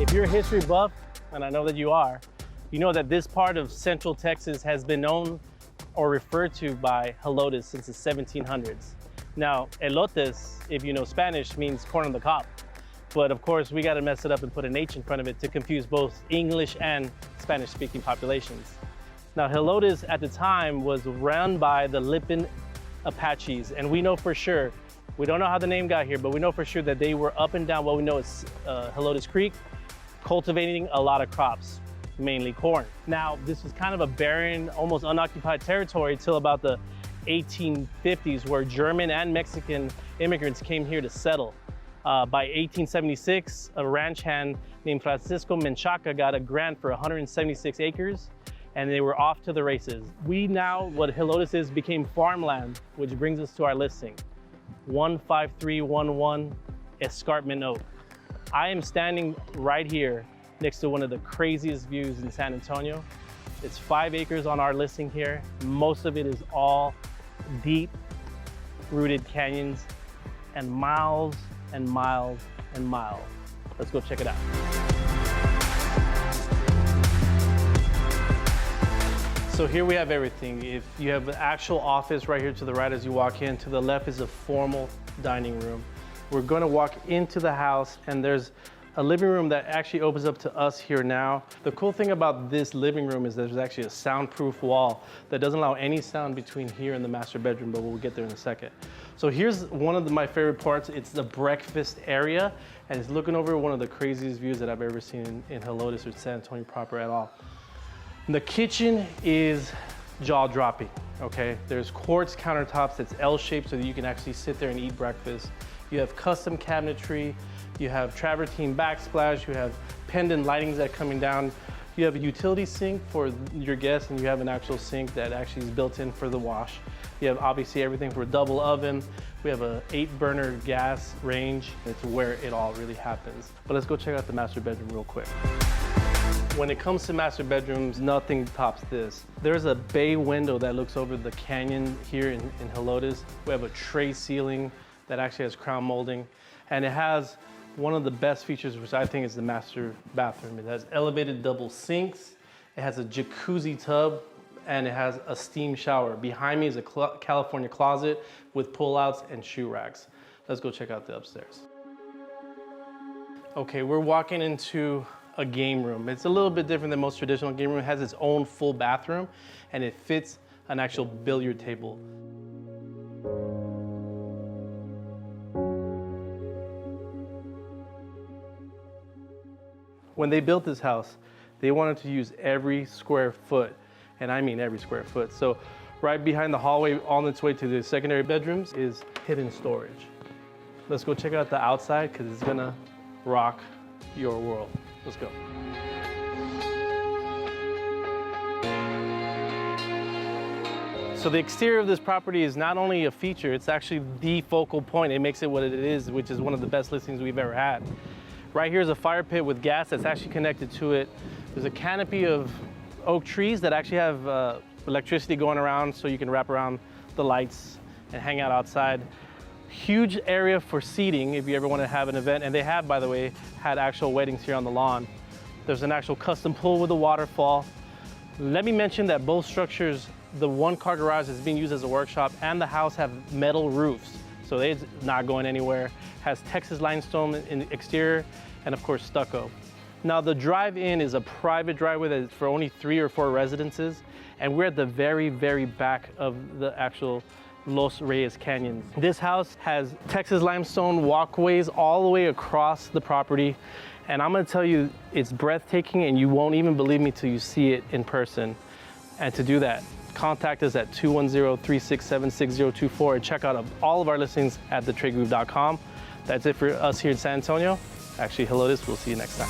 If you're a history buff, and I know that you are, you know that this part of Central Texas has been known or referred to by Helotes since the 1700s. Now, elotes, if you know Spanish, means corn on the cob. But of course, we got to mess it up and put an H in front of it to confuse both English and Spanish-speaking populations. Now, Helotes at the time was run by the Lipan Apaches, and we know for sure, we don't know how the name got here, but we know for sure that they were up and down what we know as Helotes Creek, cultivating a lot of crops, mainly corn. Now, this was kind of a barren, almost unoccupied territory till about the 1850s, where German and Mexican immigrants came here to settle. By 1876, a ranch hand named Francisco Menchaca got a grant for 176 acres, and they were off to the races. What Helotes is, became farmland, which brings us to our listing. 15311 Escarpment Oak. I am standing right here next to one of the craziest views in San Antonio. It's 5 acres on our listing here. Most of it is all deep rooted canyons and miles and miles and miles. Let's go check it out. So here we have everything. If you have an actual office right here to the right as you walk in, to the left is a formal dining room. We're going to walk into the house, and there's a living room that actually opens up to us here now. The cool thing about this living room is there's actually a soundproof wall that doesn't allow any sound between here and the master bedroom, but we'll get there in a second. So here's one of my favorite parts. It's the breakfast area, and it's looking over one of the craziest views that I've ever seen in Helotes or San Antonio proper at all. The kitchen is jaw-dropping, okay? There's quartz countertops that's L-shaped so that you can actually sit there and eat breakfast. You have custom cabinetry, you have travertine backsplash, you have pendant lightings that are coming down. You have a utility sink for your guests, and you have an actual sink that actually is built in for the wash. You have obviously everything for a double oven. We have a 8-burner gas range. It's where it all really happens. But let's go check out the master bedroom real quick. When it comes to master bedrooms, nothing tops this. There's a bay window that looks over the canyon here in Helotes. We have a tray ceiling that actually has crown molding, and it has one of the best features, which I think is the master bathroom. It has elevated double sinks, it has a jacuzzi tub, and it has a steam shower. Behind me is a California closet with pullouts and shoe racks. Let's go check out the upstairs. Okay, we're walking into a game room. It's a little bit different than most traditional game room. It has its own full bathroom, and it fits an actual billiard table. When they built this house, they wanted to use every square foot, and I mean every square foot. So right behind the hallway on its way to the secondary bedrooms is hidden storage. Let's go check out the outside because it's gonna rock your world. Let's go. So the exterior of this property is not only a feature, it's actually the focal point. It makes it what it is, which is one of the best listings we've ever had. Right here is a fire pit with gas that's actually connected to it. There's a canopy of oak trees that actually have electricity going around so you can wrap around the lights and hang out outside. Huge area for seating if you ever want to have an event, and they have, by the way, had actual weddings here on the lawn. There's an actual custom pool with a waterfall. Let me mention that both structures, the one-car garage is being used as a workshop, and the house have metal roofs, so it's not going anywhere. Has Texas limestone in the exterior, and of course stucco. Now the drive-in is a private driveway that's for only 3 or 4 residences, and we're at the very, very back of the actual Los Reyes Canyon. This house has Texas limestone walkways all the way across the property, and I'm gonna tell you, it's breathtaking, and you won't even believe me till you see it in person. And to do that, contact us at 210-367-6024 and check out all of our listings at treygrouphomes.com. That's it for us here in San Antonio. Actually, Helotes, we'll see you next time.